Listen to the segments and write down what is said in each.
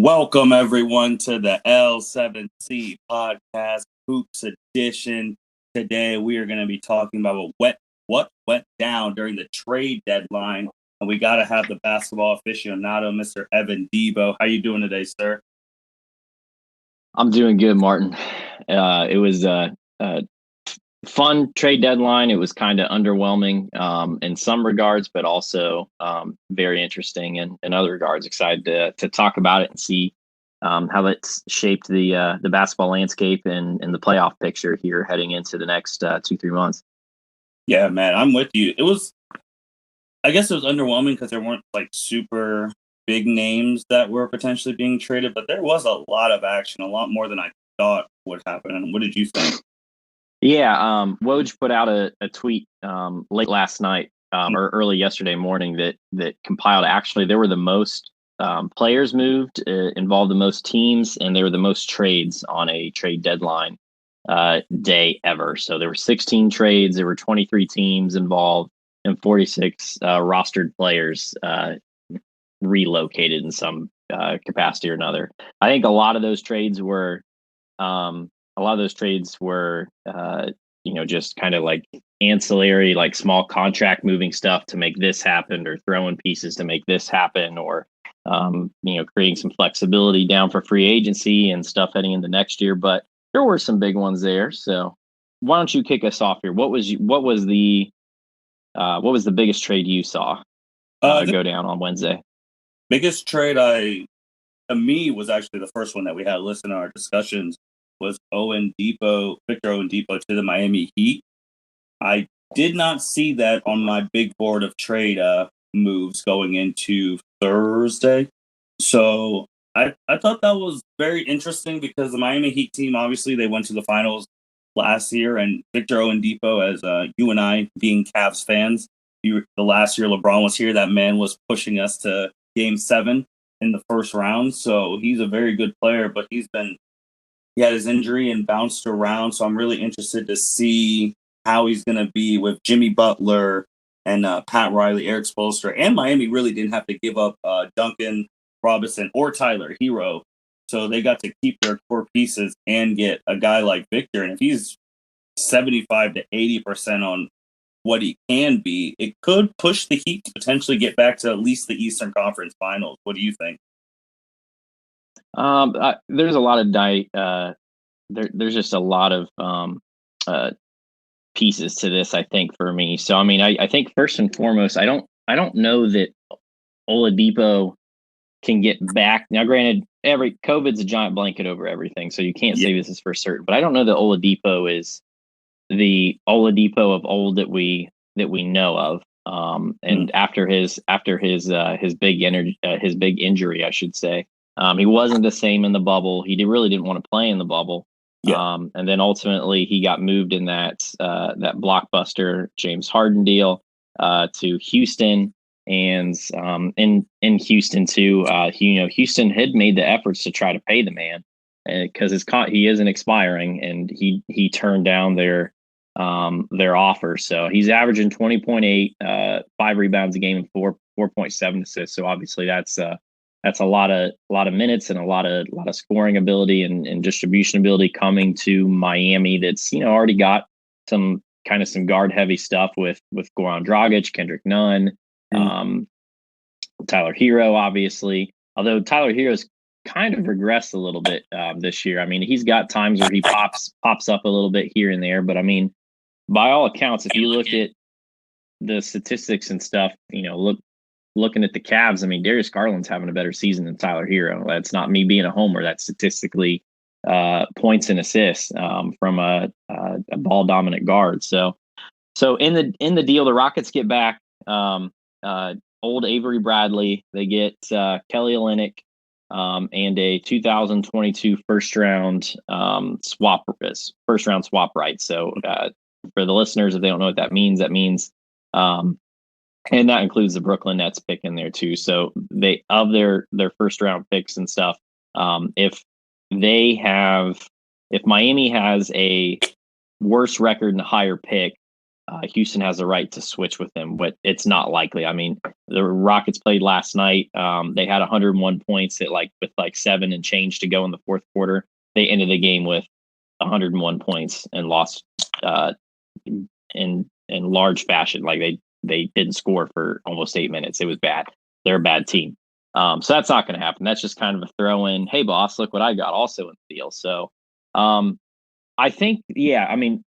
Welcome, everyone, to the L7C podcast Hoops Edition. Today, we are going to be talking about what went down during the trade deadline. And we got to have the basketball aficionado, Mr. Evan Debo. How you doing today, sir? I'm doing good, Martin. It was a fun trade deadline. It was kind of underwhelming in some regards, but also very interesting in other regards. Excited to talk about it and see how it's shaped the basketball landscape and the playoff picture here heading into the next 2-3 months. Yeah, man, I'm with you. I guess it was underwhelming because there weren't like super big names that were potentially being traded, but there was a lot of action, a lot more than I thought would happen. And what did you think? Yeah, Woj put out a tweet late last night or early yesterday morning that compiled actually there were the most players moved, involved the most teams, and there were the most trades on a trade deadline day ever. So there were 16 trades, there were 23 teams involved, and 46 rostered players relocated in some capacity or another. I think a lot of those trades were just kind of like ancillary, like small contract moving stuff to make this happen, or throwing pieces to make this happen, or creating some flexibility down for free agency and stuff heading into next year. But there were some big ones there. So why don't you kick us off here? What was the biggest trade you saw go down on Wednesday? Biggest trade to me was actually the first one that we had listed in our discussions was Victor Oladipo to the Miami Heat. I did not see that on my big board of trade moves going into Thursday. So I thought that was very interesting because the Miami Heat team, obviously, they went to the finals last year, and Victor Oladipo, as you and I being Cavs fans, the last year LeBron was here, that man was pushing us to Game 7 in the first round. So he's a very good player, but he had his injury and bounced around. So I'm really interested to see how he's going to be with Jimmy Butler and Pat Riley, Eric Spoelstra. And Miami really didn't have to give up Duncan Robinson or Tyler Hero. So they got to keep their core pieces and get a guy like Victor. And if he's 75 to 80% on what he can be, it could push the Heat to potentially get back to at least the Eastern Conference Finals. What do you think? There's a lot of there's just a lot of pieces to this, I think, for me. So I mean, I think first and foremost, I don't know that Oladipo can get back. Now, granted, COVID's a giant blanket over everything, so you can't say this is for certain. But I don't know that Oladipo is the Oladipo of old that we know of. And after his big injury, I should say. He wasn't the same in the bubble. He really didn't want to play in the bubble. Yeah. And then ultimately he got moved in that blockbuster James Harden deal to Houston. And in Houston too, Houston had made the efforts to try to pay the man because he isn't expiring, and he turned down their offer. So he's averaging 20.8, 5 rebounds a game, and 4.7 assists. So obviously that's a lot of minutes and a lot of scoring ability and distribution ability coming to Miami. That's already got some guard heavy stuff with Goran Dragic, Kendrick Nunn, Tyler Hero, obviously. Although Tyler Hero's kind of regressed a little bit this year. I mean, he's got times where he pops up a little bit here and there, but I mean, by all accounts, if you look at the statistics and stuff, looking at the Cavs, I mean, Darius Garland's having a better season than Tyler Hero. That's not me being a homer. That's statistically points and assists from a ball dominant guard. So in the deal, the Rockets get back old Avery Bradley. They get Kelly Olynyk and a 2022 first round swap right. So for the listeners, if they don't know what that means, and that includes the Brooklyn Nets pick in there too. So they, of their first round picks and stuff, if Miami has a worse record and a higher pick, Houston has a right to switch with him, but it's not likely. I mean, the Rockets played last night. They had 101 points with 7 and change to go in the fourth quarter. They ended the game with 101 points and lost in large fashion. Like they didn't score for almost 8 minutes. It was bad. They're a bad team. So that's not going to happen. That's just kind of a throw in. Hey, boss, look what I got also in the deal. So I think, yeah, I mean,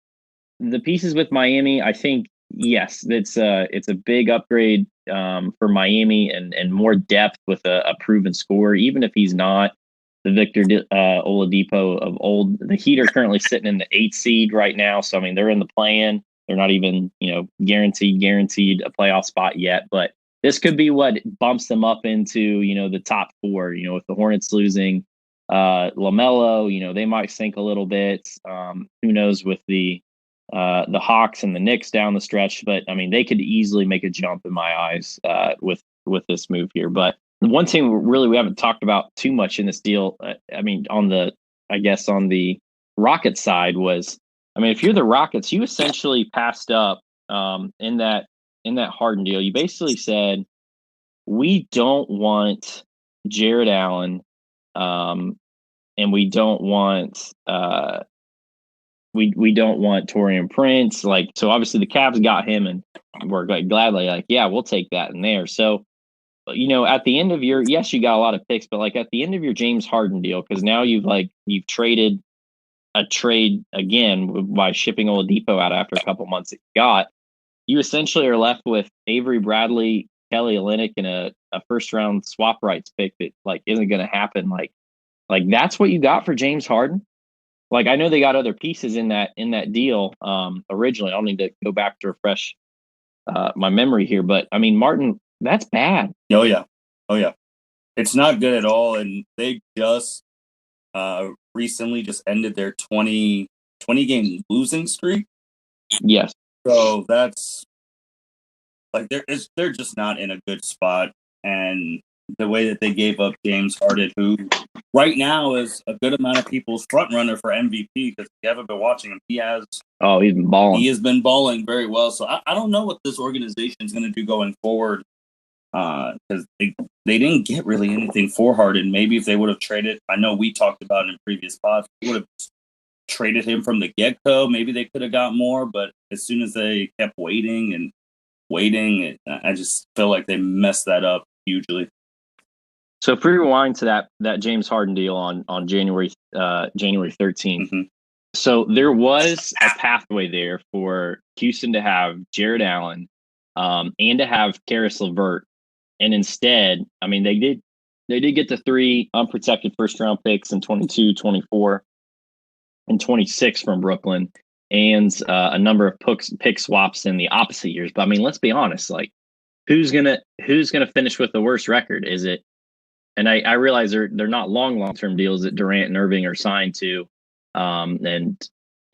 the pieces with Miami, I think, yes, it's a big upgrade for Miami and more depth with a proven scorer, even if he's not the Victor Oladipo of old. The Heat are currently sitting in the 8th seed right now. So, I mean, they're in the play-in. They're not even, guaranteed a playoff spot yet. But this could be what bumps them up into, the top 4, with the Hornets losing LaMelo, they might sink a little bit. Who knows with the Hawks and the Knicks down the stretch, but I mean, they could easily make a jump in my eyes with this move here. But the one thing really we haven't talked about too much in this deal, I mean, on the Rockets side was, I mean, if you're the Rockets, you essentially passed up in that Harden deal. You basically said, we don't want Jared Allen, and we don't want we don't want Taurean Prince. So obviously the Cavs got him, and we're gladly yeah, we'll take that in there. So, at the end of yes, you got a lot of picks, but at the end of your James Harden deal, because now you've traded a trade again by shipping Oladipo out after a couple months that you essentially are left with Avery Bradley, Kelly Olynyk, and a first round swap rights pick that isn't going to happen. Like that's what you got for James Harden. I know they got other pieces in that deal originally. I'll need to go back to refresh my memory here, but I mean, Martin, that's bad. Oh yeah, it's not good at all. And they just recently just ended their 20 game losing streak. Yes. So that's they're just not in a good spot, and the way that they gave up James Harden, who right now is a good amount of people's front runner for MVP, because if you haven't been watching him, he's been balling. He has been balling very well. So I don't know what this organization is going to do going forward, because they didn't get really anything for Harden. Maybe if they would have traded, I know we talked about it in previous pods, they would have traded him from the get-go. Maybe they could have got more, but as soon as they kept waiting, I just feel like they messed that up hugely. So if we rewind to that James Harden deal on January 13th, mm-hmm. So there was a pathway there for Houston to have Jared Allen and to have Karis LeVert, and instead, I mean, they did get the 3 unprotected first round picks in 22, 24, and 26 from Brooklyn, and a number of pick swaps in the opposite years. But I mean, let's be honest, who's gonna finish with the worst record? Is it? And I realize they're not long-term deals that Durant and Irving are signed to, and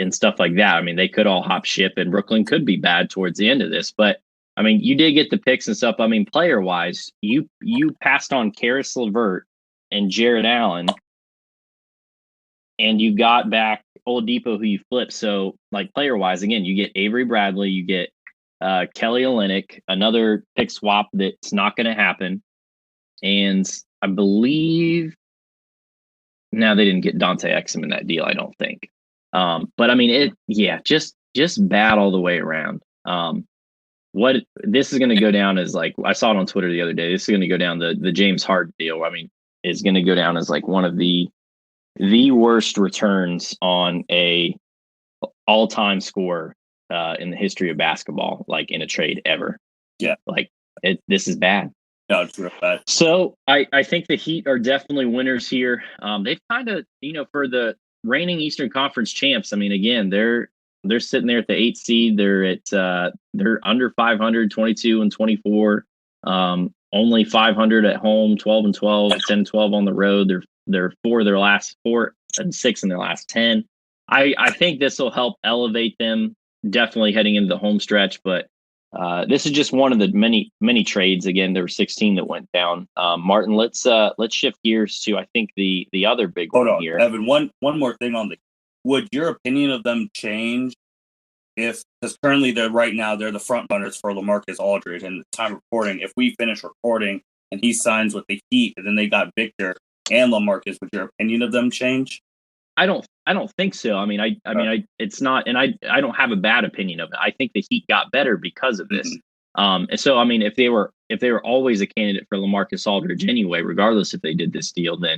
stuff like that. I mean, they could all hop ship, and Brooklyn could be bad towards the end of this. But I mean, you did get the picks and stuff. I mean, player-wise, you passed on Karis LeVert and Jared Allen, and you got back Oladipo, who you flipped. So, player-wise, again, you get Avery Bradley, you get Kelly Olynyk, another pick swap that's not going to happen, and I believe now they didn't get Dante Exum in that deal, I don't think. But I mean, just bad all the way around. What this is going to go down as I saw it on Twitter the other day. This is going to go down the James Harden deal. I mean, is going to go down as one of the worst returns on a all-time score in the history of basketball, in a trade ever. Yeah, this is bad. No, it's real bad. So I think the Heat are definitely winners here. They've kind of, for the reigning Eastern Conference champs, I mean, again, they're sitting there at the 8th seed. They're under 500, 22 and 24. Only 500 at home, 12 and 12, 10 and 12 on the road. They're 4 and 6 in their last 10. I think this will help elevate them, definitely heading into the home stretch, but this is just one of the many trades. Again, there were 16 that went down. Martin, let's shift gears to, I think, the other big one here. Evan, one more thing on would your opinion of them change if because currently they're the front runners for LaMarcus Aldridge, and the time recording, if we finish recording and he signs with the Heat, and then they got Victor and LaMarcus, would your opinion of them change? I don't think so. I mean, it's not, and I don't have a bad opinion of it. I think the Heat got better because of this. And so, I mean, if they were always a candidate for LaMarcus Aldridge anyway, regardless if they did this deal, then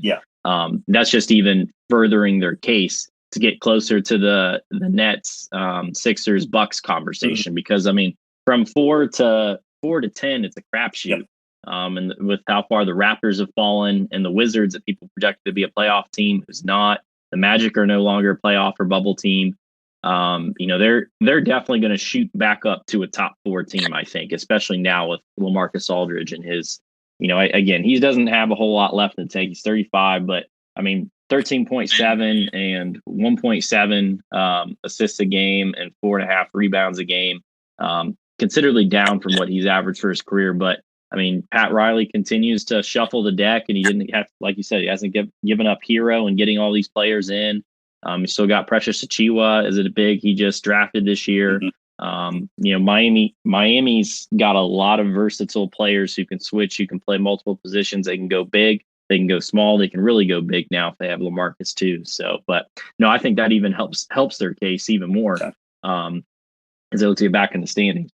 that's just even furthering their case to get closer to the Nets, Sixers, Bucks conversation. Because I mean, from 4 to 10, it's a crapshoot. And with how far the Raptors have fallen, and the Wizards that people projected to be a playoff team who's not. The Magic are no longer a playoff or bubble team. They're definitely going to shoot back up to a top 4 team, I think, especially now with LaMarcus Aldridge and his, again, he doesn't have a whole lot left in the tank. He's 35, but I mean, 13.7 and 1.7 assists a game and 4.5 rebounds a game, considerably down from what he's averaged for his career. But I mean, Pat Riley continues to shuffle the deck, and he didn't have, like you said, he hasn't given up Hero and getting all these players in. He still got Precious Achiuwa as a big he just drafted this year. Miami's got a lot of versatile players who can switch, who can play multiple positions. They can go big, they can go small, they can really go big now if they have LaMarcus too. So, but no, I think that even helps their case even more as they look to get back in the standings.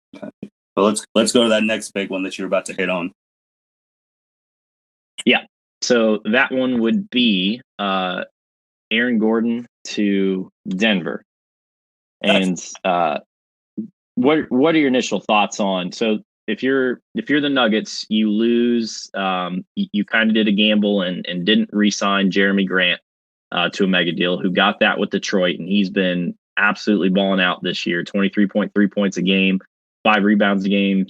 Well, let's go to that next big one that you're about to hit on. Yeah. So that one would be Aaron Gordon to Denver. And what are your initial thoughts on? So if you're the Nuggets, you lose. You kind of did a gamble and didn't re-sign Jeremy Grant to a mega deal, who got that with Detroit, and he's been absolutely balling out this year. 23.3 points a game. 5 rebounds a game,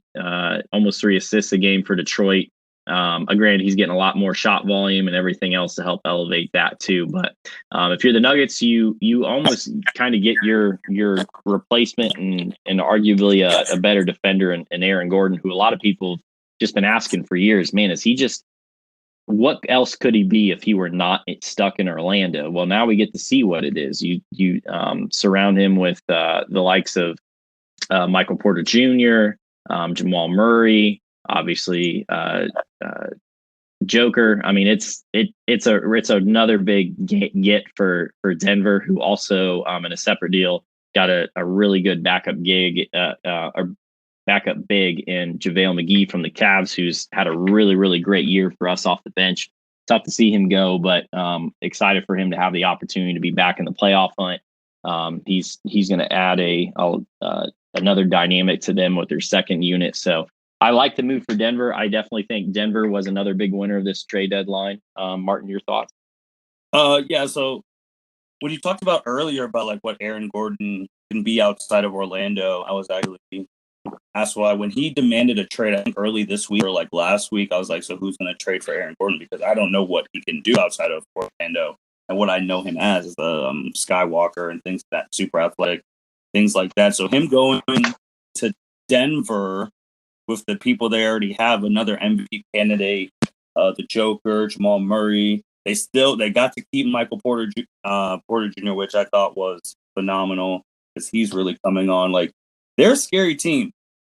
almost 3 assists a game for Detroit. Granted, he's getting a lot more shot volume and everything else to help elevate that too. But if you're the Nuggets, you almost kind of get your replacement and arguably a better defender in Aaron Gordon, who a lot of people have just been asking for years. Man, is he just, what else could he be if he were not stuck in Orlando? Well, now we get to see what it is. You surround him with the likes of Michael Porter Jr., Jamal Murray, obviously Joker. I mean, it's another big get for Denver, who also in a separate deal got a really good backup big in JaVale McGee from the Cavs, who's had a really, really great year for us off the bench. Tough to see him go, but excited for him to have the opportunity to be back in the playoff hunt. He's going to add another dynamic to them with their second unit. So I like the move for Denver. I definitely think Denver was another big winner of this trade deadline. Martin, your thoughts? Yeah. So when you talked about earlier about like what Aaron Gordon can be outside of Orlando, I was actually asked why when he demanded a trade, I think early this week or like last week, I was like, so who's going to trade for Aaron Gordon? Because I don't know what he can do outside of Orlando. And what I know him as is Skywalker and things that super athletic, things like that. So him going to Denver with the people they already have, another MVP candidate, the Joker, Jamal Murray. They got to keep Michael Porter Jr., which I thought was phenomenal because he's really coming on. Like, they're a scary team,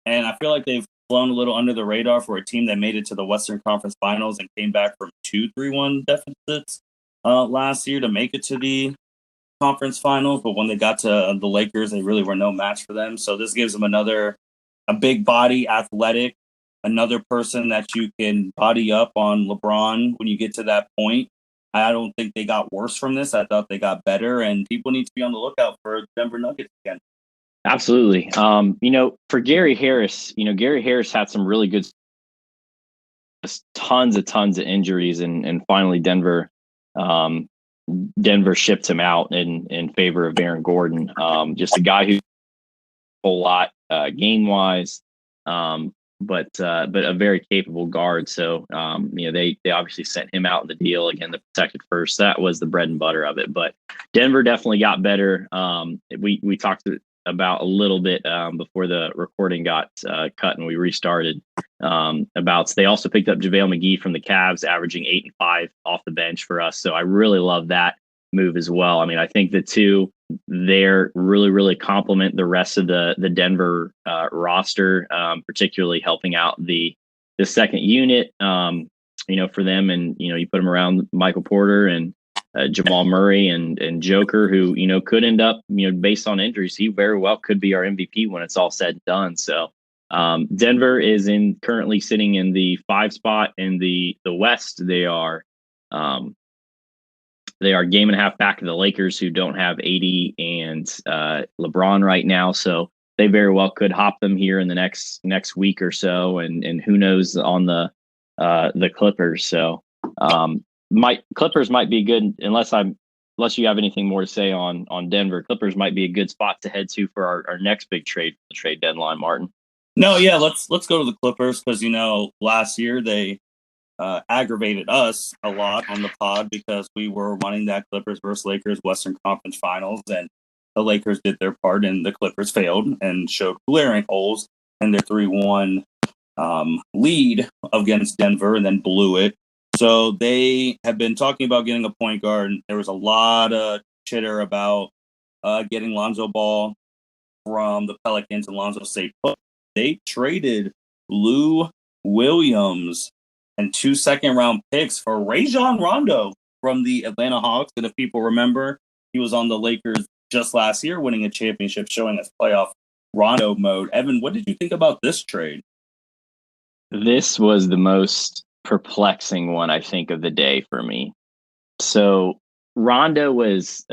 and I feel like they've flown a little under the radar for a team that made it to the Western Conference Finals and came back from 2-3-1 deficits last year to make it to the conference finals. But when they got to the Lakers, they really were no match for them. So this gives them a big body, athletic, another person that you can body up on LeBron when you get to that point. I don't think they got worse from this. I thought they got better, and people need to be on the lookout for Denver Nuggets again. Absolutely. For Gary Harris, Gary Harris had some really good, tons of injuries, and finally Denver shipped him out in favor of Aaron Gordon. Just a guy who a whole lot game wise, but a very capable guard. So they obviously sent him out in the deal. Again, the protected first, that was the bread and butter of it. But Denver definitely got better. We talked about a little bit before the recording got cut and we restarted they also picked up JaVale McGee from the Cavs, averaging 8 and 5 off the bench for us. So I really love that move as well. I mean, I think the two they're really, really complement the rest of the Denver roster, particularly helping out the second unit, for them. And, you put them around Michael Porter and Jamal Murray and Joker, who, could end up, based on injuries, he very well could be our MVP when it's all said and done. So Denver is currently sitting in the 5 spot in the West. They are game and a half back of the Lakers, who don't have AD and LeBron right now. So they very well could hop them here in the next week or so, and who knows on the Clippers. So Clippers might be good, unless you have anything more to say on Denver. Clippers might be a good spot to head to for our next big trade deadline, Martin. No, yeah, let's go to the Clippers, because last year they aggravated us a lot on the pod because we were wanting that Clippers versus Lakers Western Conference Finals, and the Lakers did their part and the Clippers failed and showed glaring holes in their 3-1 lead against Denver, and then blew it. So they have been talking about getting a point guard. There was a lot of chitter about getting Lonzo Ball from the Pelicans, and Lonzo stayed put. They traded Lou Williams and 2 second-round picks for Rajon Rondo from the Atlanta Hawks. And if people remember, he was on the Lakers just last year, winning a championship, showing us playoff Rondo mode. Evan, what did you think about this trade? This was the most perplexing one, I think, of the day for me. So Rondo was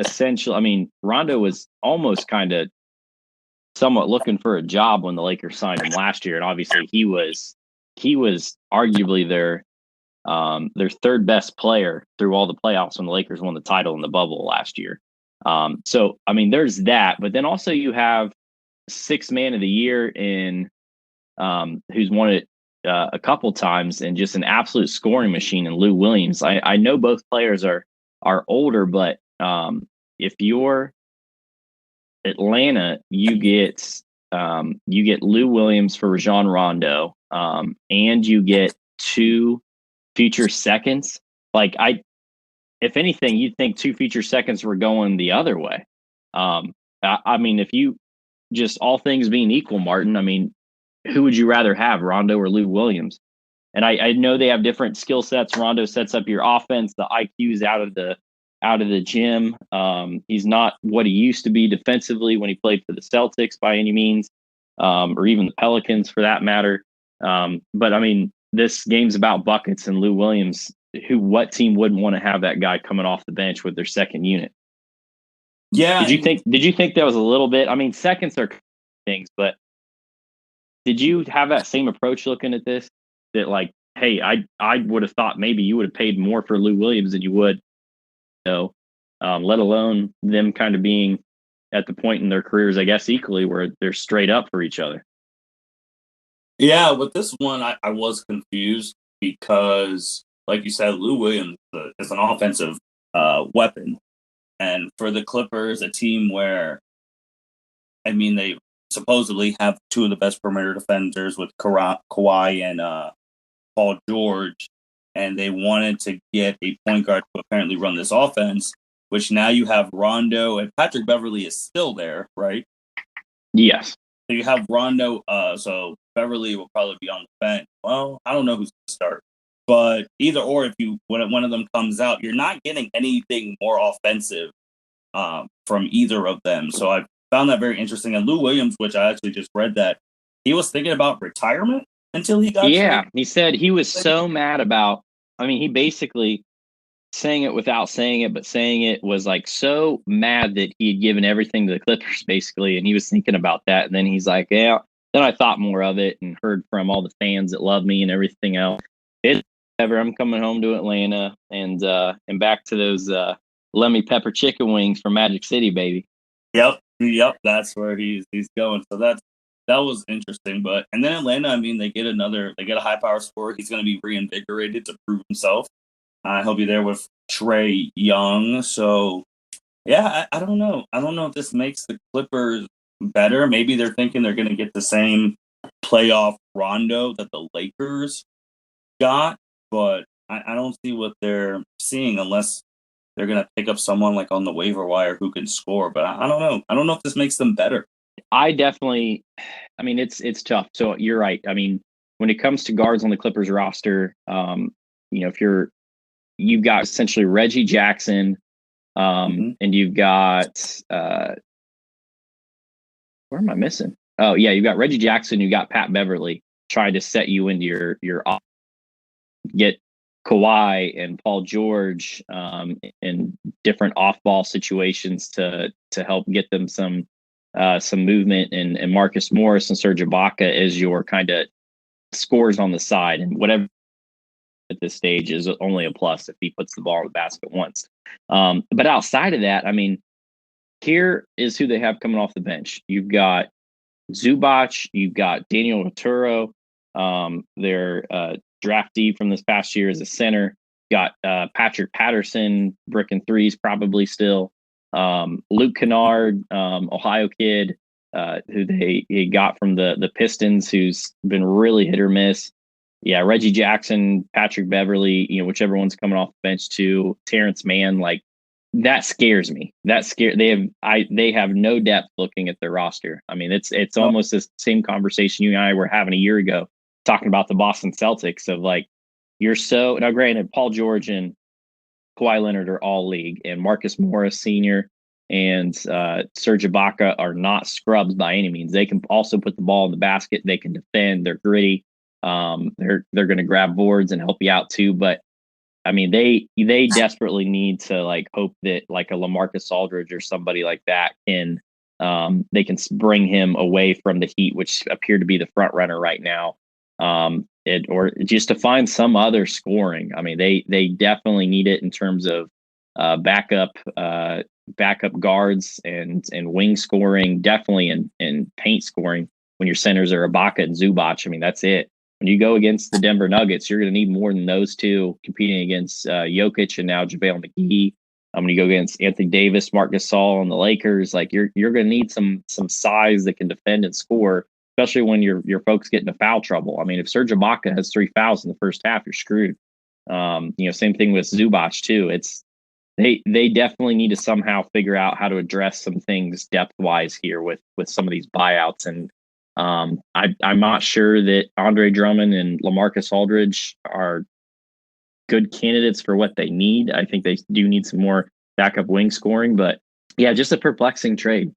Rondo was almost kind of somewhat looking for a job when the Lakers signed him last year. And obviously he was arguably their third best player through all the playoffs when the Lakers won the title in the bubble last year. So there's that, but then also you have 6th man of the year in who's won it a couple times, and just an absolute scoring machine in Lou Williams. I know both players are older, but if you're Atlanta, you get Lou Williams for Rajon Rondo, and you get 2 future seconds. If anything, you'd think 2 future seconds were going the other way. If you just, all things being equal, Martin, who would you rather have, Rondo or Lou Williams? And I know they have different skill sets. Rondo sets up your offense. The IQ's out of the gym. He's not what he used to be defensively when he played for the Celtics by any means, or even the Pelicans for that matter. But this game's about buckets, and Lou Williams, what team wouldn't want to have that guy coming off the bench with their second unit? Yeah. Did you think that was a little bit? Seconds are things, but did you have that same approach looking at this? That hey, I would have thought maybe you would have paid more for Lou Williams than you would, let alone them kind of being at the point in their careers, I guess, equally, where they're straight up for each other. Yeah, with this one, I was confused because, like you said, Lou Williams is an offensive weapon. And for the Clippers, a team where, they supposedly have 2 of the best perimeter defenders with Kawhi and Paul George, and they wanted to get a point guard to apparently run this offense, which now you have Rondo, and Patrick Beverley is still there, right? Yes. So you have Rondo, so Beverley will probably be on the bench. Well, I don't know who's going to start, but either or, when one of them comes out, you're not getting anything more offensive from either of them. So I found that very interesting. And Lou Williams, which I actually just read that he was thinking about retirement until he got traded. He said he was so mad about, he basically saying it without saying it, but saying it was so mad that he had given everything to the Clippers basically. And he was thinking about that. And then he's like, yeah, then I thought more of it and heard from all the fans that love me and everything else. It's whatever. I'm coming home to Atlanta and back to those Lemmy pepper chicken wings from Magic City, baby. Yep. That's where he's going. So that was interesting. And then Atlanta, they get a high power scorer. He's going to be reinvigorated to prove himself. He'll be there with Trae Young. So yeah, I don't know. I don't know if this makes the Clippers better. Maybe they're thinking they're going to get the same playoff Rondo that the Lakers got, but I don't see what they're seeing unless they're gonna pick up someone like on the waiver wire who can score. But I don't know. I don't know if this makes them better. It's tough. So you're right. I mean, when it comes to guards on the Clippers roster, if you've got essentially Reggie Jackson, and you've got where am I missing? Oh yeah, you've got Reggie Jackson, you got Pat Beverly trying to set you into your get Kawhi and Paul George in different off-ball situations to help get them some movement, and Marcus Morris and Serge Ibaka as your kind of scores on the side, and whatever at this stage is only a plus if he puts the ball in the basket once. But outside of that, I mean, here is who they have coming off the bench. You've got Zubac, you've got Daniel Oturo, their draftee from this past year as a center. Got Patrick Patterson, bricking threes probably still. Luke Kennard, Ohio kid, who he got from the Pistons, who's been really hit or miss. Yeah, Reggie Jackson, Patrick Beverly, whichever one's coming off the bench too. Terrence Mann, like that scares me. They have no depth looking at their roster. I mean, it's almost the same conversation you and I were having a year ago talking about the Boston Celtics of like, now granted, Paul George and Kawhi Leonard are all league, and Marcus Morris Sr. and Serge Ibaka are not scrubs by any means. They can also put the ball in the basket. They can defend. They're gritty. They're going to grab boards and help you out too. But I mean, they desperately need to like hope that like a LaMarcus Aldridge or somebody like that they can bring him away from the Heat, which appear to be the front runner right now. Or just to find some other scoring. I mean, they definitely need it in terms of backup guards and wing scoring, definitely in paint scoring. When your centers are Ibaka and Zubac, I mean, that's it. When you go against the Denver Nuggets, you're going to need more than those two competing against Jokic and now JaVale McGee. When you go against Anthony Davis, Marc Gasol, and the Lakers, like you're going to need some size that can defend and score, especially when your folks get into foul trouble. I mean, if Serge Ibaka has 3 fouls in the first half, you're screwed. Same thing with Zubac too. They definitely need to somehow figure out how to address some things depth wise here with some of these buyouts. And I'm not sure that Andre Drummond and LaMarcus Aldridge are good candidates for what they need. I think they do need some more backup wing scoring, but yeah, just a perplexing trade.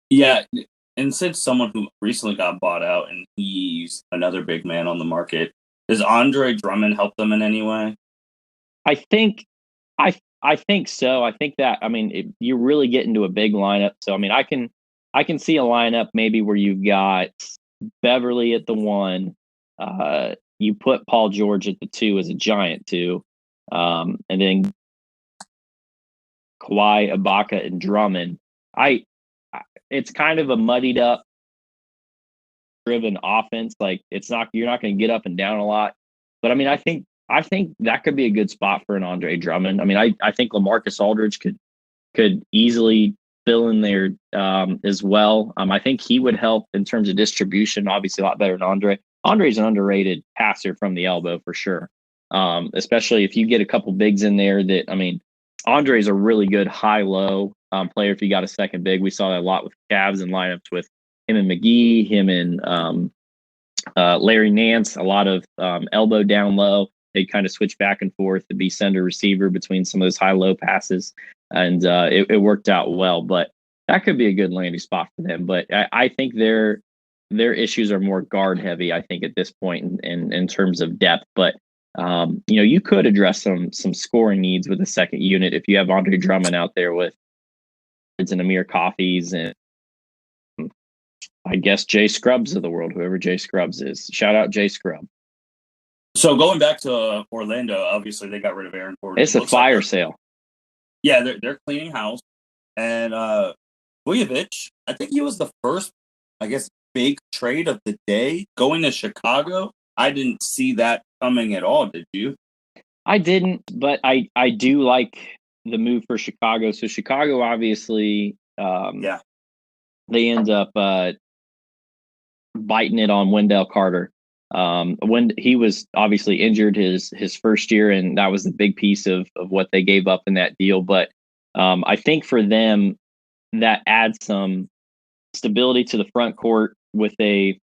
Yeah. And since someone who recently got bought out and he's another big man on the market, does Andre Drummond help them in any way? I think so. I think that, I mean, you really get into a big lineup. So, I mean, I can see a lineup maybe where you've got Beverly at the 1, you put Paul George at the 2 as a giant 2, and then Kawhi, Ibaka, and Drummond. It's kind of a muddied up driven offense. Like you're not going to get up and down a lot, but I mean, I think that could be a good spot for an Andre Drummond. I mean, I think LaMarcus Aldridge could easily fill in there as well. I think he would help in terms of distribution, obviously a lot better than Andre. Andre's an underrated passer from the elbow for sure. Especially if you get a couple bigs in there that, I mean, Andre's a really good high-low player if you got a second big. We saw that a lot with Cavs and lineups with him and McGee, him and Larry Nance, a lot of elbow down low. They kind of switch back and forth to be sender receiver between some of those high-low passes. And it worked out well, but that could be a good landing spot for them. But I think their issues are more guard heavy, I think, at this point in terms of depth. But you could address some scoring needs with a second unit if you have Andre Drummond out there with and Amir Coffees and I guess Jay Scrubs of the world, whoever Jay Scrubs is. Shout out Jay Scrub. So going back to Orlando, obviously they got rid of Aaron Gordon. It's a fire sale. Yeah, they're cleaning house. And Vujovic, I think he was the first, I guess, big trade of the day going to Chicago. I didn't see that coming at all, did you? I didn't, but I do like the move for Chicago. So Chicago, obviously, they end up biting it on Wendell Carter. When he was obviously injured his first year, and that was the big piece of what they gave up in that deal. But I think for them, that adds some stability to the front court with a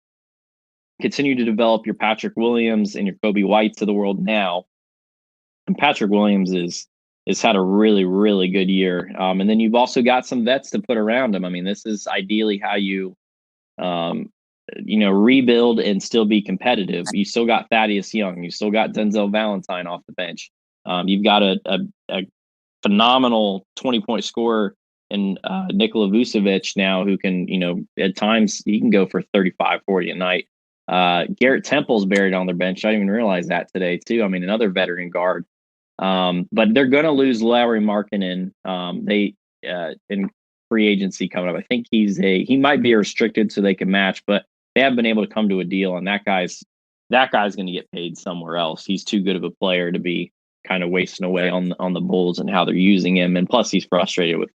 continue to develop your Patrick Williams and your Kobe Whites of the world now. And Patrick Williams is had a really, really good year. And then you've also got some vets to put around him. I mean, this is ideally how you rebuild and still be competitive. You still got Thaddeus Young. You still got Denzel Valentine off the bench. You've got a phenomenal 20-point scorer in Nikola Vucevic now, who can, at times he can go for 35, 40 a night. Garrett Temple's buried on their bench. I didn't even realize that today too. I mean, another veteran guard. But they're going to lose Lauri Markkanen. In free agency coming up. I think he might be restricted so they can match, but they have been able to come to a deal, and that guy's going to get paid somewhere else. He's too good of a player to be kind of wasting away on the Bulls and how they're using him. And plus he's frustrated with,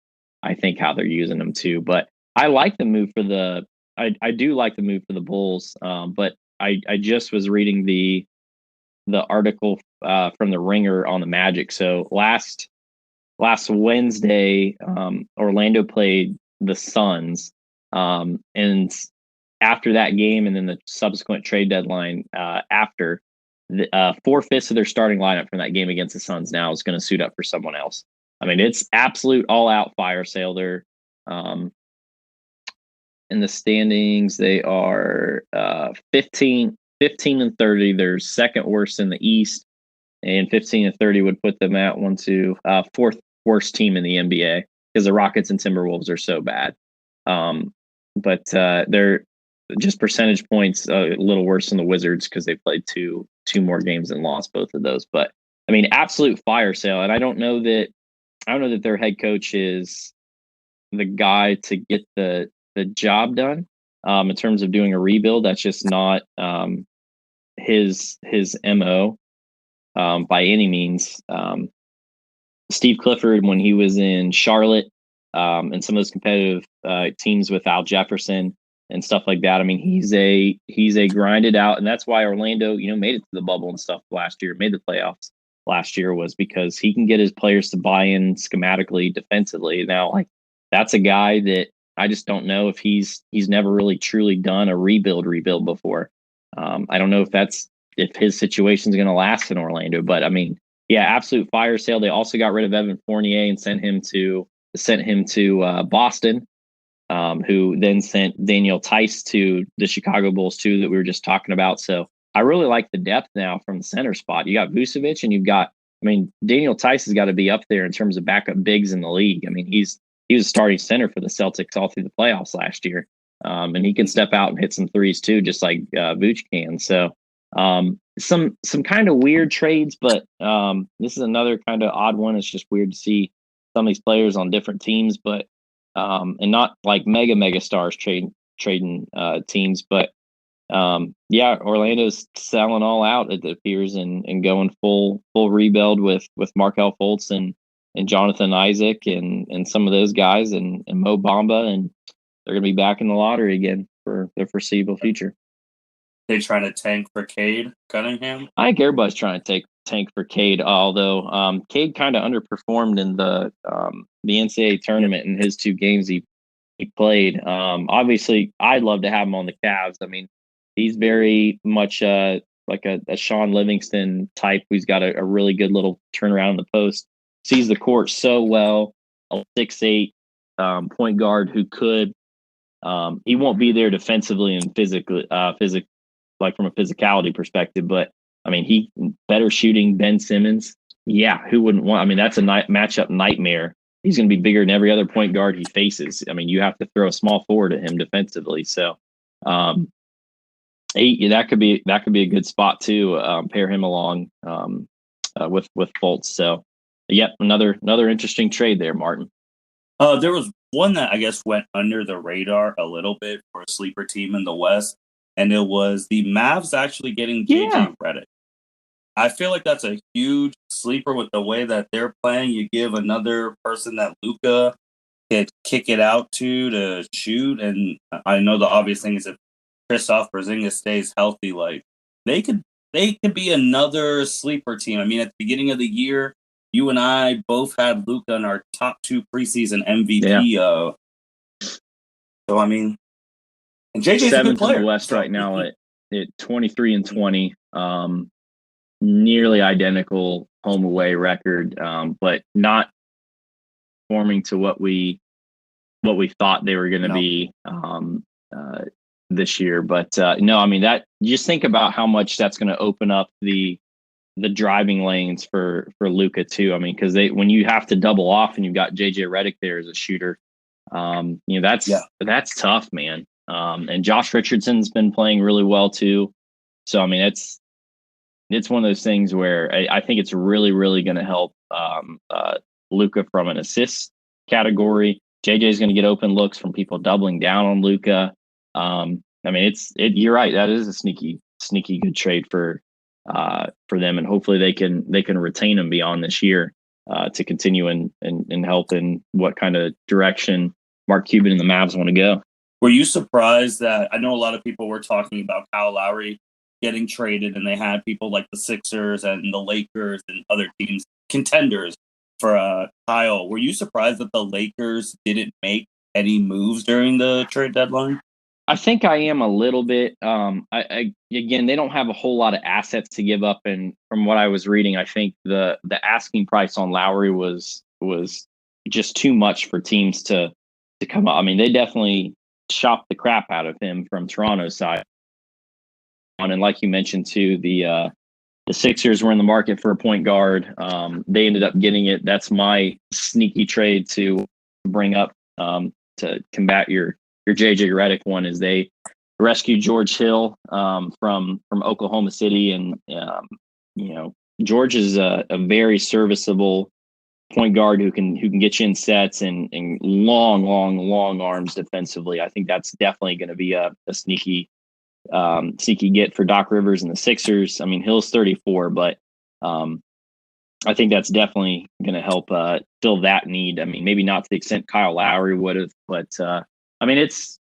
I think, how they're using him too. But I like the move for I do like the move for the Bulls. But I just was reading the article from the Ringer on the Magic. So last Wednesday, Orlando played the Suns, and after that game, and then the subsequent trade deadline after, 4/5 of their starting lineup from that game against the Suns now is going to suit up for someone else. I mean, it's absolute all-out fire sale. They're in the standings. They are 15 and 30. They're second worst in the East, and 15 and 30 would put them at fourth worst team in the NBA, because the Rockets and Timberwolves are so bad. But they're just percentage points a little worse than the Wizards, because they played two more games and lost both of those. But I mean, absolute fire sale. And I don't know that their head coach is the guy to get the job done in terms of doing a rebuild. That's just not his MO by any means. Steve Clifford, when he was in Charlotte and some of those competitive teams with Al Jefferson and stuff like that, I mean, he's a grinded out, and that's why Orlando, made it to the bubble and stuff last year, made the playoffs last year, was because he can get his players to buy in schematically, defensively. Now, like, that's a guy that I just don't know if he's never really truly done a rebuild before. I don't know if his situation is going to last in Orlando, but I mean, yeah, absolute fire sale. They also got rid of Evan Fournier and sent him to Boston, who then sent Daniel Tice to the Chicago Bulls too, that we were just talking about. So I really like the depth now from the center spot. You got Vucevic, and Daniel Tice has got to be up there in terms of backup bigs in the league. I mean, he was a starting center for the Celtics all through the playoffs last year. And he can step out and hit some threes too, just like Vooch can. So some kind of weird trades, but this is another kind of odd one. It's just weird to see some of these players on different teams, but and not like mega stars trading teams, but yeah, Orlando's selling all out, it appears, and going full rebuild with Markelle Fultz and Jonathan Isaac and some of those guys and Mo Bamba, and they're going to be back in the lottery again for the foreseeable future. They trying to tank for Cade Cunningham? I think everybody's trying to tank for Cade, although Cade kind of underperformed in the NCAA tournament in his 2 games he played. Obviously, I'd love to have him on the Cavs. I mean, he's very much like a Sean Livingston type who's got a really good little turnaround in the post, sees the court so well, a 6'8" point guard who could. He won't be there defensively and physically, like from a physicality perspective, but I mean, he better shooting Ben Simmons. Yeah, who wouldn't want? I mean, that's a matchup nightmare. He's going to be bigger than every other point guard he faces. I mean, you have to throw a small forward at him defensively. So, that could be a good spot to pair him along with Fultz. So, yep, another interesting trade there, Martin. There was one that I guess went under the radar a little bit for a sleeper team in the West, and it was the Mavs actually getting JJ Redick. I feel like that's a huge sleeper with the way that they're playing. You give another person that Luka could kick it out to shoot, and I know the obvious thing is if Kristaps Porzingis stays healthy, like they could be another sleeper team. I mean, at the beginning of the year, you and I both had Luka in our top 2 preseason MVP. Yeah. So I mean, and JJ's a good player. In the West right now at 23-20, nearly identical home away record, but not performing to what we thought they were going to be this year. But no, I mean, that just think about how much that's going to open up the driving lanes for Luka too. I mean, because when you have to double off and you've got JJ Redick there as a shooter, that's tough, man. And Josh Richardson's been playing really well too. So I mean, it's one of those things where I think it's really, really going to help Luka from an assist category. JJ is going to get open looks from people doubling down on Luka. I mean, you're right. That is a sneaky good trade for them, and hopefully they can retain him beyond this year to continue and help in what kind of direction Mark Cuban and the Mavs want to go. Were you surprised that I know a lot of people were talking about Kyle Lowry getting traded, and they had people like the Sixers and the Lakers and other teams contenders for Kyle? Were you surprised that the Lakers didn't make any moves during the trade deadline? I think I am a little bit. Again, they don't have a whole lot of assets to give up, and from what I was reading, I think the asking price on Lowry was just too much for teams to come up. I mean, they definitely shopped the crap out of him from Toronto's side. And like you mentioned too, the Sixers were in the market for a point guard. They ended up getting it. That's my sneaky trade to bring up to combat your JJ Redick one, is they rescued George Hill from Oklahoma City, and George is a very serviceable point guard who can get you in sets and long arms defensively. I think that's definitely going to be a sneaky get for Doc Rivers and the Sixers. I mean, Hill's 34, but I think that's definitely going to help fill that need. I mean, maybe not to the extent Kyle Lowry would have, but I mean, it's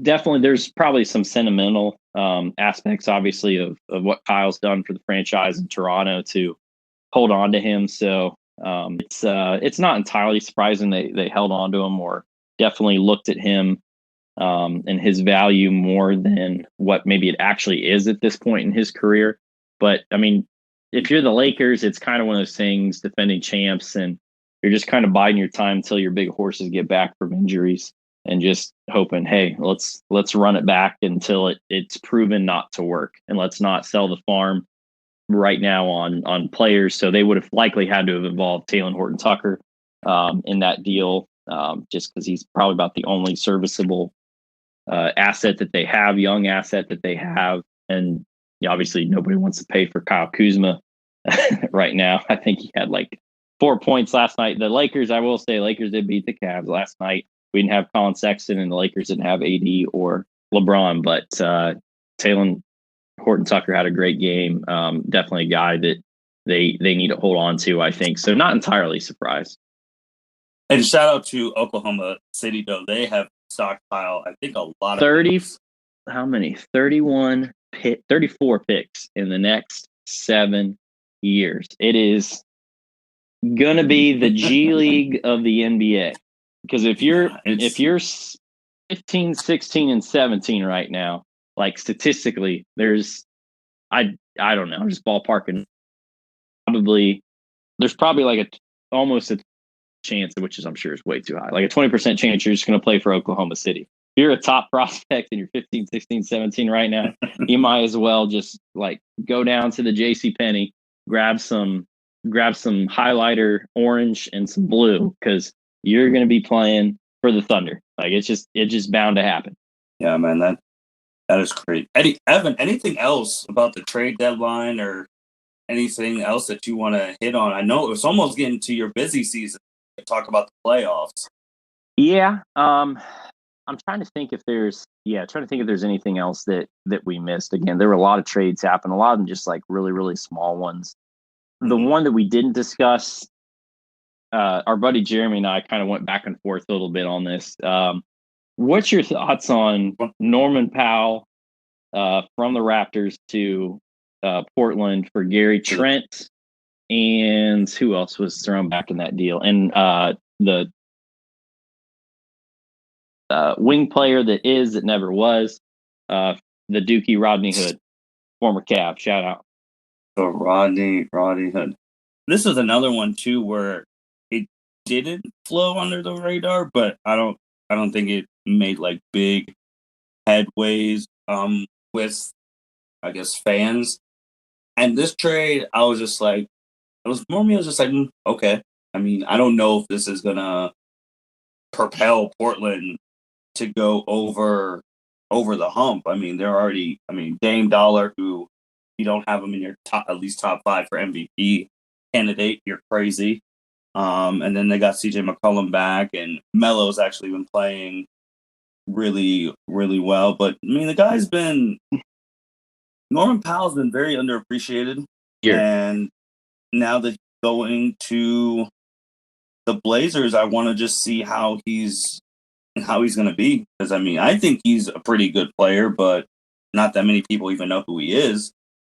definitely, there's probably some sentimental aspects, obviously, of what Kyle's done for the franchise in Toronto to hold on to him. So it's not entirely surprising they held on to him, or definitely looked at him and his value more than what maybe it actually is at this point in his career. But I mean, if you're the Lakers, it's kind of one of those things, defending champs, and you're just kind of biding your time until your big horses get back from injuries, and just hoping, hey, let's run it back until it's proven not to work, and let's not sell the farm right now on players. So they would have likely had to have involved Talen Horton-Tucker in that deal, just because he's probably about the only serviceable asset that they have, young asset that they have. And obviously nobody wants to pay for Kyle Kuzma right now. I think he had like 4 points last night. The Lakers, I will say, Lakers did beat the Cavs last night. We didn't have Colin Sexton, and the Lakers didn't have AD or LeBron, but Talen Horton-Tucker had a great game. Definitely a guy that they need to hold on to, I think. So not entirely surprised. And shout out to Oklahoma City, though. They have stockpiled, I think, a lot of 30 picks. How many? 34 picks in the next 7 years. It is gonna be the G League of the NBA. Because if you're 15, 16, and 17 right now, like statistically, there's I don't know, I'm just ballparking. There's probably like almost a chance, which is I'm sure is way too high, like a 20% chance you're just going to play for Oklahoma City. If you're a top prospect and you're 15, 16, 17 right now, you might as well just like go down to the JCPenney, grab some highlighter orange and some blue, because you're going to be playing for the Thunder. Like it's just bound to happen. Yeah, man, that is great. Evan, anything else about the trade deadline or anything else that you want to hit on? I know it's almost getting to your busy season to talk about the playoffs. Yeah. I'm trying to think if there's anything else that we missed. Again, there were a lot of trades happen, a lot of them just like really, really small ones. The one that we didn't discuss, our buddy Jeremy and I kind of went back and forth a little bit on this. What's your thoughts on Norman Powell from the Raptors to Portland for Gary Trent, and who else was thrown back in that deal? And the wing player that never was, the Dookie Rodney Hood, former Cav. Shout out. So Rodney Hood. This is another one too where it didn't flow under the radar, but I don't think it made like big headways with, I guess, fans. And this trade, I was just like, okay. I mean, I don't know if this is gonna propel Portland to go over the hump. I mean, they're already. I mean, Dame Dollar, who you don't have him in your at least top 5 for MVP candidate, you're crazy. And then they got CJ McCollum back, and Melo's actually been playing really, really well. But I mean, the guy's been Norman Powell's been very underappreciated, and now that he's going to the Blazers, I want to just see how he's going to be, because I mean, I think he's a pretty good player, but not that many people even know who he is.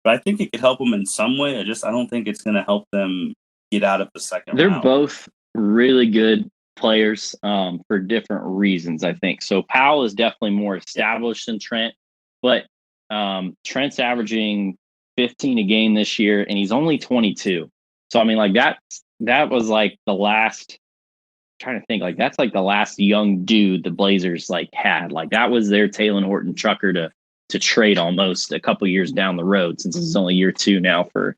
But I think it could help them in some way. I don't think it's going to help them get out of the second round. They're both really good players for different reasons, I think. So Powell is definitely more established than Trent, but Trent's averaging 15 a game this year, and he's only 22. So I mean, like that was like the last. I'm trying to think, like that's like the last young dude the Blazers like had. Like that was their Talen Horton-Tucker to trade almost a couple years down the road, since this is only year 2 now for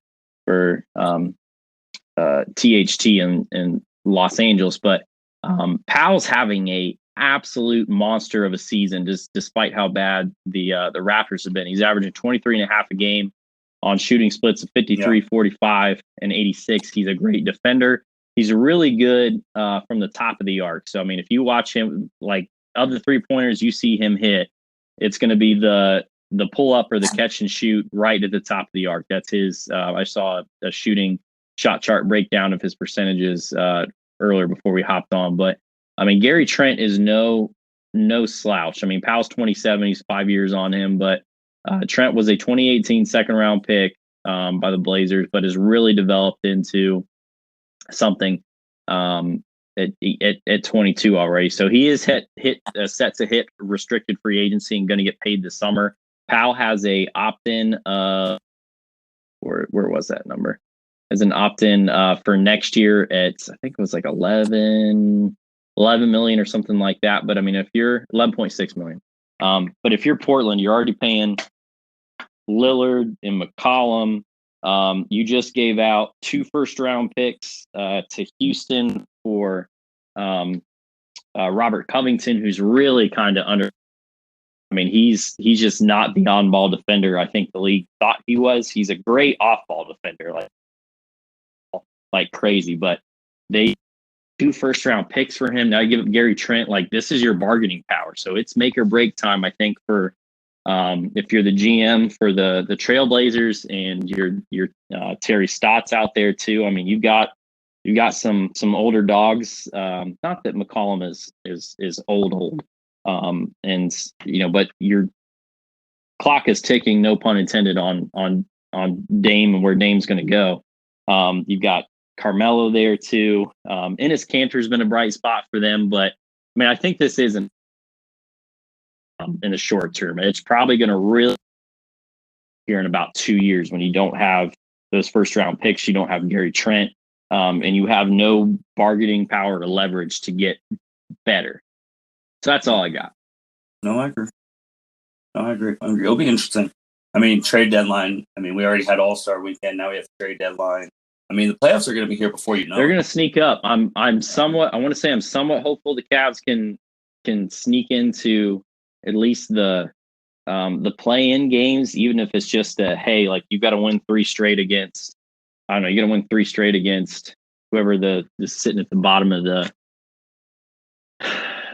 THT in Los Angeles. But Powell's having a absolute monster of a season, just despite how bad the Raptors have been. He's averaging 23 and a half a game on shooting splits of 53, 45, and 86. He's a great defender. He's really good from the top of the arc. So, I mean, if you watch him, like, of the 3-pointers you see him hit, it's going to be the pull up or the catch and shoot right at the top of the arc. That's his. I saw a shooting shot chart breakdown of his percentages earlier before we hopped on. But I mean, Gary Trent is no slouch. I mean, Powell's 27. He's 5 years on him, but Trent was a 2018 second round pick by the Blazers, but has really developed into something at 22 already. So he is set to hit restricted free agency and going to get paid this summer. Powell has a opt-in. Where was that number? As an opt-in for next year at, I think it was like 11 million or something like that. But I mean, if you're 11.6 million, but if you're Portland, you're already paying Lillard and McCollum. You just gave out 2 first-round picks to Houston for Robert Covington, who's really kind of under. I mean, he's just not the on-ball defender I think the league thought he was. He's a great off-ball defender, like crazy. But they 2 first-round picks for him. Now you give up Gary Trent. Like, this is your bargaining power. So it's make or break time, I think, for if you're the GM for the Trailblazers, and you're Terry Stotts out there too. I mean, you got some older dogs. Not that McCollum is old. And but your clock is ticking, no pun intended, on Dame and where Dame's going to go. You've got Carmelo there too. Enes Kanter's been a bright spot for them, but I mean, I think this isn't in the short term. It's probably going to really here in about 2 years, when you don't have those first round picks, you don't have Gary Trent, and you have no bargaining power or leverage to get better. So that's all I got. No, I agree. It'll be interesting. I mean, trade deadline. I mean, we already had All-Star weekend. Now we have trade deadline. I mean, the playoffs are going to be here before you know. They're going to sneak up. I'm somewhat hopeful the Cavs can sneak into at least the play-in games, even if it's just hey, like, you got to win 3 straight against. I don't know. You got to win 3 straight against whoever is sitting at the bottom of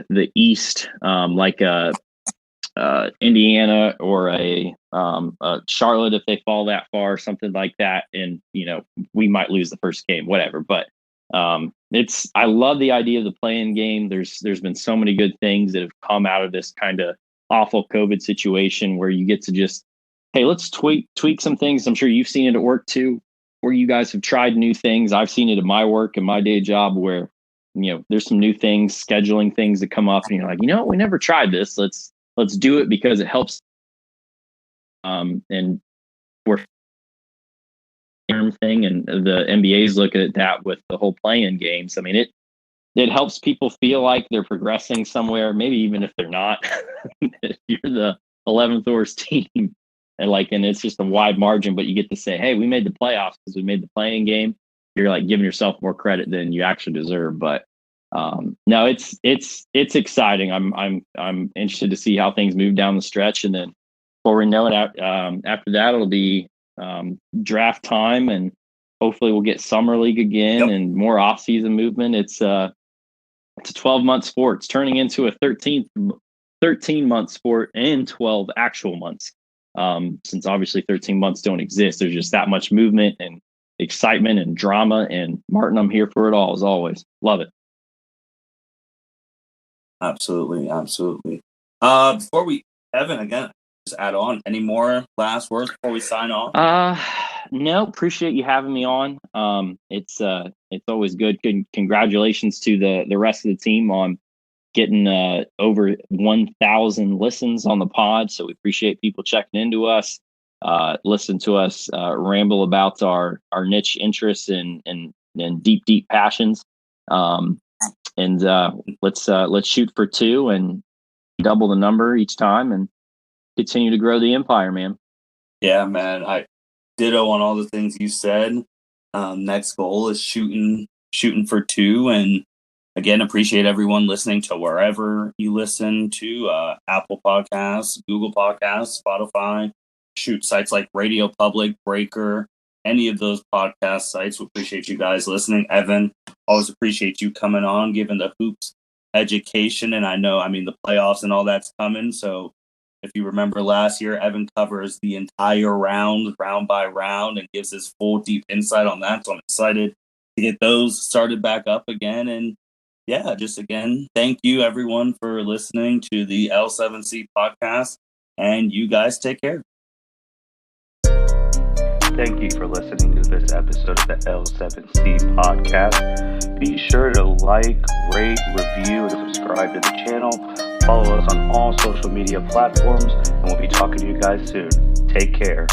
the East, like Indiana or a Charlotte, if they fall that far, something like that, and we might lose the first game, whatever. But I love the idea of the play-in game. There's been so many good things that have come out of this kind of awful COVID situation where you get to just, hey, let's tweak some things. I'm sure you've seen it at work too, where you guys have tried new things. I've seen it at my work and my day job where, there's some new things, scheduling things that come up and you're like, we never tried this. Let's do it because it helps. And we're term thing, and the NBA's looking at that with the whole play-in games. I mean, it helps people feel like they're progressing somewhere, maybe even if they're not. If you're the 11th worst team, and it's just a wide margin, but you get to say, hey, we made the playoffs because we made the play-in game. You're like giving yourself more credit than you actually deserve. But no, it's exciting. I'm interested to see how things move down the stretch, and then before we know it, after that it'll be draft time, and hopefully we'll get summer league again and more off-season movement. It's a 12-month sport. It's turning into a 13-month sport and 12 actual months. Since obviously 13 months don't exist, there's just that much movement and excitement and drama. And Martin, I'm here for it all as always. Love it. Absolutely. Evan, again, just add on. Any more last words before we sign off? No, appreciate you having me on. It's always good. Congratulations to the rest of the team on getting over 1,000 listens on the pod. So we appreciate people checking into us, listen to us ramble about our niche interests and deep passions. And let's shoot for 2 and double the number each time and continue to grow the empire, man. Yeah, man. I ditto on all the things you said. Next goal is shooting for 2. And again, appreciate everyone listening to wherever you listen to, Apple Podcasts, Google Podcasts, Spotify, sites like Radio Public, Breaker, any of those podcast sites. We appreciate you guys listening. Evan, always appreciate you coming on, giving the hoops education. And I know, the playoffs and all that's coming. So if you remember last year, Evan covers the entire round by round, and gives his full deep insight on that. So I'm excited to get those started back up again. And yeah, just again, thank you everyone for listening to the L7C podcast, and you guys take care. Thank you for listening to this episode of the L7C podcast. Be sure to like, rate, review, and subscribe to the channel. Follow us on all social media platforms, and we'll be talking to you guys soon. Take care.